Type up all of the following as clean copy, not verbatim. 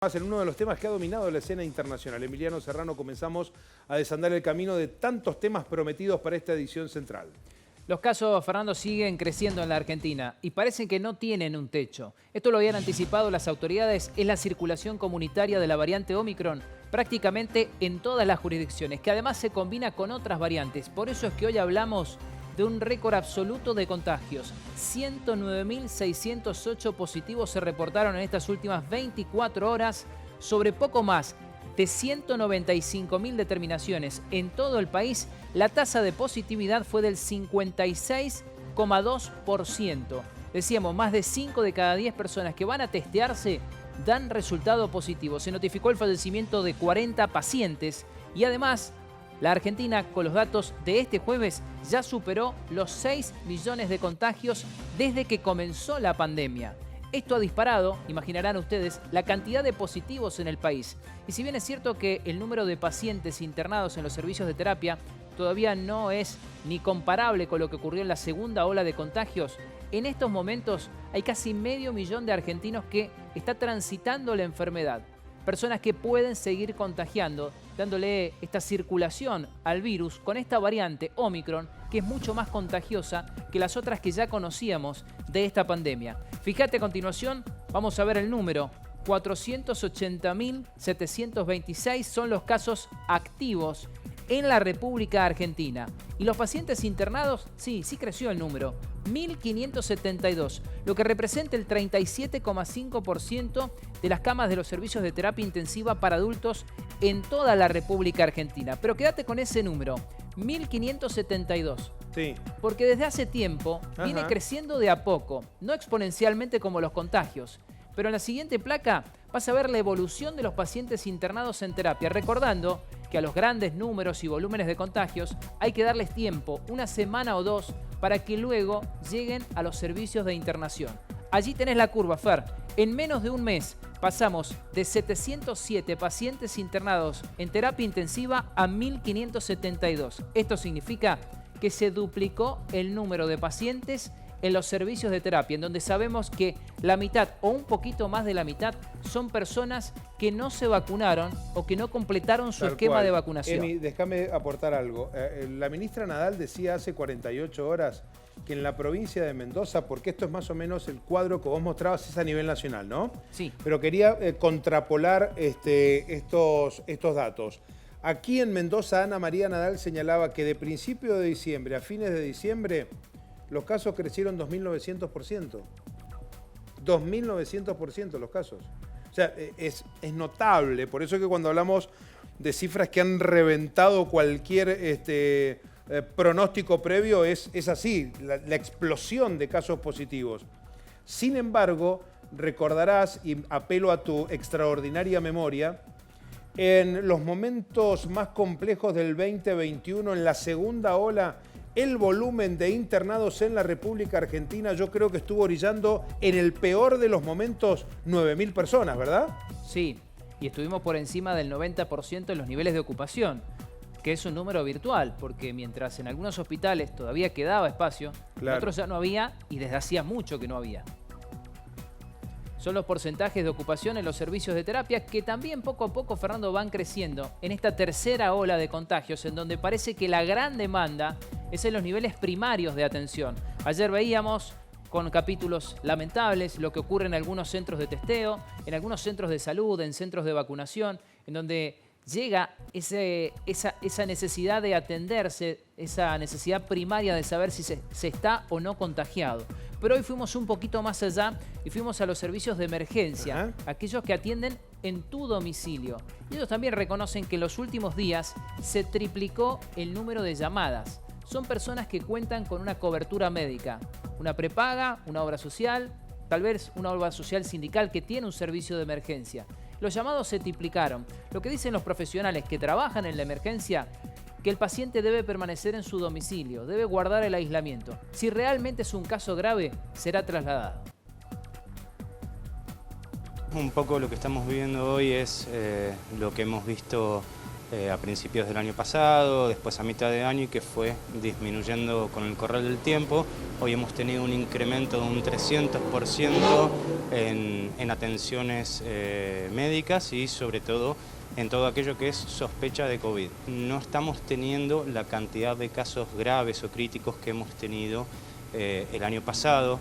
En uno de los temas que ha dominado la escena internacional. Emiliano Serrano, comenzamos a desandar el camino de tantos temas prometidos para esta edición central. Los casos, Fernando, siguen creciendo en la Argentina y parecen que no tienen un techo. Esto lo habían anticipado las autoridades, es la circulación comunitaria de la variante Omicron prácticamente en todas las jurisdicciones, que además se combina con otras variantes. Por eso es que hoy hablamos de un récord absoluto de contagios. 109.608 positivos se reportaron en estas últimas 24 horas sobre poco más de 195.000 determinaciones. En todo el país, la tasa de positividad fue del 56,2%. Decíamos, más de 5 de cada 10 personas que van a testearse dan resultado positivo. Se notificó el fallecimiento de 40 pacientes y además la Argentina, con los datos de este jueves, ya superó los 6 millones de contagios desde que comenzó la pandemia. Esto ha disparado, imaginarán ustedes, la cantidad de positivos en el país. Y si bien es cierto que el número de pacientes internados en los servicios de terapia todavía no es ni comparable con lo que ocurrió en la segunda ola de contagios, en estos momentos hay casi medio millón de argentinos que están transitando la enfermedad. Personas que pueden seguir contagiando, dándole esta circulación al virus con esta variante Omicron, que es mucho más contagiosa que las otras que ya conocíamos de esta pandemia. Fíjate a continuación, vamos a ver el número. 480.726 son los casos activos en la República Argentina. Y los pacientes internados, sí creció el número, 1.572, lo que representa el 37,5% de las camas de los servicios de terapia intensiva para adultos en toda la República Argentina. Pero quédate con ese número, 1.572. Sí. Porque desde hace tiempo viene creciendo de a poco, no exponencialmente como los contagios. Pero en la siguiente placa vas a ver la evolución de los pacientes internados en terapia, recordando que a los grandes números y volúmenes de contagios hay que darles tiempo, una semana o dos, para que luego lleguen a los servicios de internación. Allí tenés la curva, Fer. En menos de un mes pasamos de 707 pacientes internados en terapia intensiva a 1.572. Esto significa que se duplicó el número de pacientes en los servicios de terapia, en donde sabemos que la mitad o un poquito más de la mitad son personas que no se vacunaron o que no completaron su esquema de vacunación. Emi, déjame aportar algo. La ministra Nadal decía hace 48 horas que en la provincia de Mendoza, porque esto es más o menos el cuadro que vos mostrabas, es a nivel nacional, ¿no? Sí. Pero quería contrapolar estos datos. Aquí en Mendoza, Ana María Nadal señalaba que de principio de diciembre a fines de diciembre los casos crecieron 2.900%. 2.900% los casos. O sea, es notable. Por eso es que cuando hablamos de cifras que han reventado cualquier pronóstico previo, es así, la explosión de casos positivos. Sin embargo, recordarás, y apelo a tu extraordinaria memoria, en los momentos más complejos del 2021, en la segunda ola, el volumen de internados en la República Argentina yo creo que estuvo orillando en el peor de los momentos 9.000 personas, ¿verdad? Sí, y estuvimos por encima del 90% en los niveles de ocupación, que es un número virtual, porque mientras en algunos hospitales todavía quedaba espacio, en otros ya no había y desde hacía mucho que no había. Son los porcentajes de ocupación en los servicios de terapia que también poco a poco, Fernando, van creciendo en esta tercera ola de contagios, en donde parece que la gran demanda es en los niveles primarios de atención. Ayer veíamos con capítulos lamentables lo que ocurre en algunos centros de testeo, en algunos centros de salud, en centros de vacunación, en donde llega esa necesidad de atenderse, esa necesidad primaria de saber si se está o no contagiado. Pero hoy fuimos un poquito más allá y fuimos a los servicios de emergencia, aquellos que atienden en tu domicilio. Y ellos también reconocen que en los últimos días se triplicó el número de llamadas. Son personas que cuentan con una cobertura médica, una prepaga, una obra social, tal vez una obra social sindical que tiene un servicio de emergencia. Los llamados se triplicaron. Lo que dicen los profesionales que trabajan en la emergencia, que el paciente debe permanecer en su domicilio, debe guardar el aislamiento. Si realmente es un caso grave, será trasladado. Un poco lo que estamos viviendo hoy es lo que hemos visto a principios del año pasado, después a mitad de año y que fue disminuyendo con el correr del tiempo. Hoy hemos tenido un incremento de un 300% en atenciones médicas y sobre todo en todo aquello que es sospecha de COVID. No estamos teniendo la cantidad de casos graves o críticos que hemos tenido el año pasado,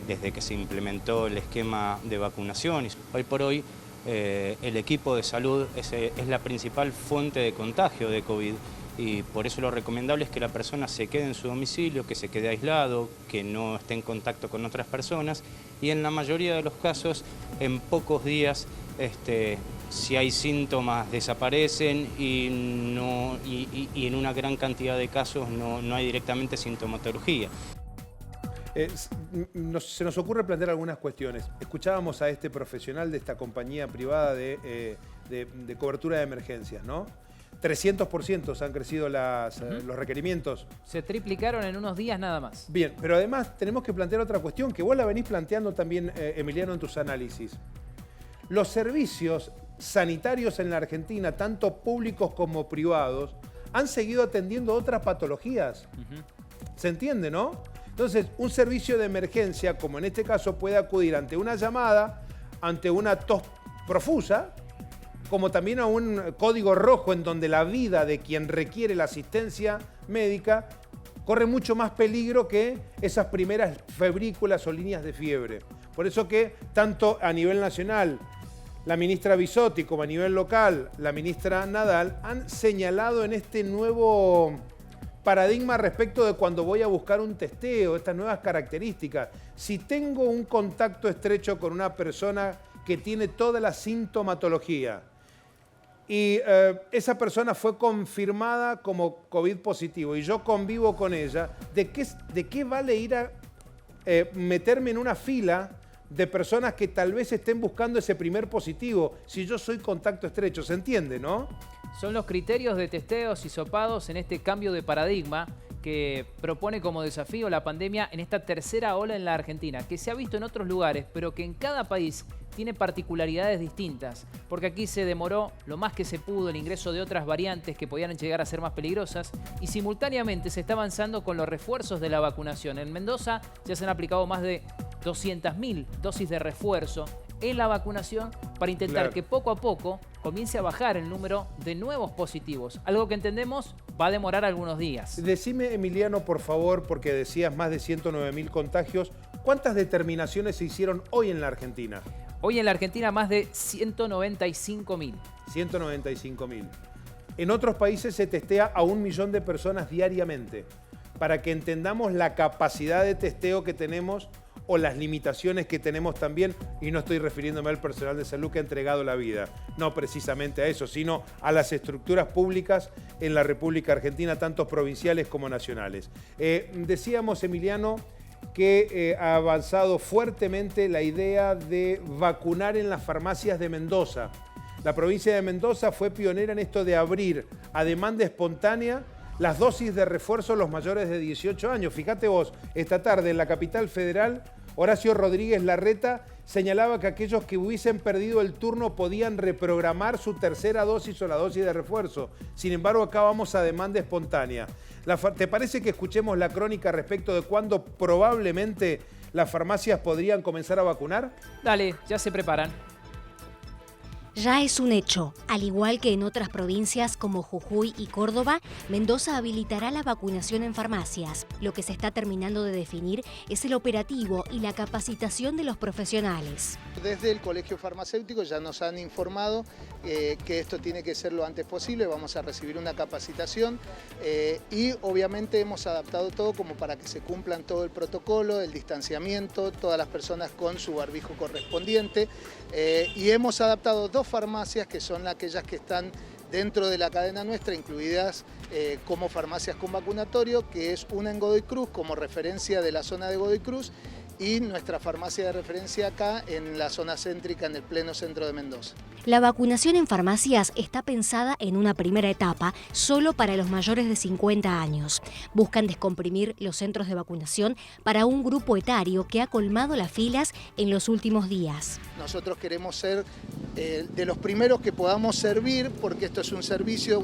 desde que se implementó el esquema de vacunación. Hoy por hoy el equipo de salud es la principal fuente de contagio de COVID y por eso lo recomendable es que la persona se quede en su domicilio, que se quede aislado, que no esté en contacto con otras personas y en la mayoría de los casos en pocos días si hay síntomas desaparecen y en una gran cantidad de casos no hay directamente sintomatología. Se nos ocurre plantear algunas cuestiones. Escuchábamos a este profesional de esta compañía privada de cobertura de emergencias, ¿no? 300% han crecido los requerimientos. Se triplicaron en unos días nada más. Bien, pero además tenemos que plantear otra cuestión, que vos la venís planteando también, Emiliano, en tus análisis. Los servicios sanitarios en la Argentina, tanto públicos como privados, han seguido atendiendo otras patologías. ¿Se entiende, no? Entonces, un servicio de emergencia, como en este caso, puede acudir ante una llamada, ante una tos profusa, como también a un código rojo en donde la vida de quien requiere la asistencia médica corre mucho más peligro que esas primeras febrículas o líneas de fiebre. Por eso que tanto a nivel nacional, la ministra Bisotti, como a nivel local, la ministra Nadal, han señalado en este nuevo paradigma respecto de cuando voy a buscar un testeo, estas nuevas características. Si tengo un contacto estrecho con una persona que tiene toda la sintomatología y esa persona fue confirmada como COVID positivo y yo convivo con ella, ¿de qué vale ir a meterme en una fila de personas que tal vez estén buscando ese primer positivo si yo soy contacto estrecho? ¿Se entiende, no? Son los criterios de testeos y hisopados en este cambio de paradigma que propone como desafío la pandemia en esta tercera ola en la Argentina, que se ha visto en otros lugares, pero que en cada país tiene particularidades distintas, porque aquí se demoró lo más que se pudo el ingreso de otras variantes que podían llegar a ser más peligrosas y simultáneamente se está avanzando con los refuerzos de la vacunación. En Mendoza ya se han aplicado más de 200.000 dosis de refuerzo en la vacunación para intentar que poco a poco comience a bajar el número de nuevos positivos. Algo que entendemos va a demorar algunos días. Decime, Emiliano, por favor, porque decías más de 109.000 contagios, ¿cuántas determinaciones se hicieron hoy en la Argentina? Hoy en la Argentina más de 195.000. 195.000. En otros países se testea a 1 millón de personas diariamente, para que entendamos la capacidad de testeo que tenemos o las limitaciones que tenemos también, y no estoy refiriéndome al personal de salud que ha entregado la vida, no precisamente a eso, sino a las estructuras públicas en la República Argentina, tanto provinciales como nacionales. Decíamos, Emiliano, que ha avanzado fuertemente la idea de vacunar en las farmacias de Mendoza. La provincia de Mendoza fue pionera en esto de abrir a demanda espontánea las dosis de refuerzo a los mayores de 18 años. Fíjate vos, esta tarde en la capital federal, Horacio Rodríguez Larreta señalaba que aquellos que hubiesen perdido el turno podían reprogramar su tercera dosis o la dosis de refuerzo. Sin embargo, acá vamos a demanda espontánea. ¿Te parece que escuchemos la crónica respecto de cuándo probablemente las farmacias podrían comenzar a vacunar? Dale, ya se preparan. Ya es un hecho. Al igual que en otras provincias como Jujuy y Córdoba, Mendoza habilitará la vacunación en farmacias. Lo que se está terminando de definir es el operativo y la capacitación de los profesionales. Desde el Colegio Farmacéutico ya nos han informado que esto tiene que ser lo antes posible, vamos a recibir una capacitación y obviamente hemos adaptado todo como para que se cumplan todo el protocolo, el distanciamiento, todas las personas con su barbijo correspondiente y hemos adaptado 2 farmacias que son aquellas que están dentro de la cadena nuestra, incluidas como farmacias con vacunatorio, que es una en Godoy Cruz como referencia de la zona de Godoy Cruz y nuestra farmacia de referencia acá en la zona céntrica, en el pleno centro de Mendoza. La vacunación en farmacias está pensada en una primera etapa solo para los mayores de 50 años. Buscan descomprimir los centros de vacunación para un grupo etario que ha colmado las filas en los últimos días. Nosotros queremos ser de los primeros que podamos servir, porque esto es un servicio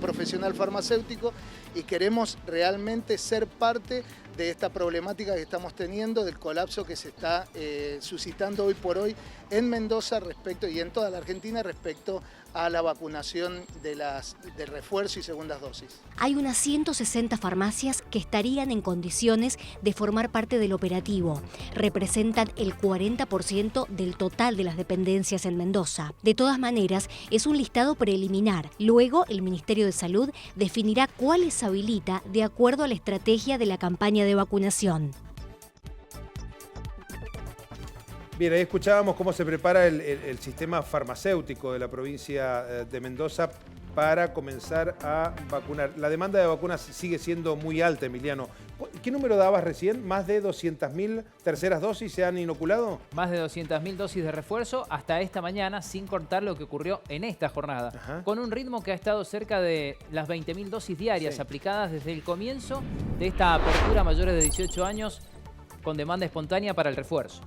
profesional farmacéutico, y queremos realmente ser parte de esta problemática que estamos teniendo, del colapso que se está suscitando hoy por hoy en Mendoza y en toda la Argentina respecto a la vacunación de refuerzo y segundas dosis. Hay unas 160 farmacias que estarían en condiciones de formar parte del operativo. Representan el 40% del total de las dependencias en Mendoza. De todas maneras, es un listado preliminar. Luego, el Ministerio de Salud definirá cuáles habilita de acuerdo a la estrategia de la campaña de vacunación. Bien, ahí escuchábamos cómo se prepara el sistema farmacéutico de la provincia de Mendoza para comenzar a vacunar. La demanda de vacunas sigue siendo muy alta, Emiliano. ¿Qué número dabas recién? ¿Más de 200.000 terceras dosis se han inoculado? Más de 200.000 dosis de refuerzo hasta esta mañana, sin contar lo que ocurrió en esta jornada. Ajá. Con un ritmo que ha estado cerca de las 20.000 dosis diarias aplicadas desde el comienzo de esta apertura a mayores de 18 años con demanda espontánea para el refuerzo.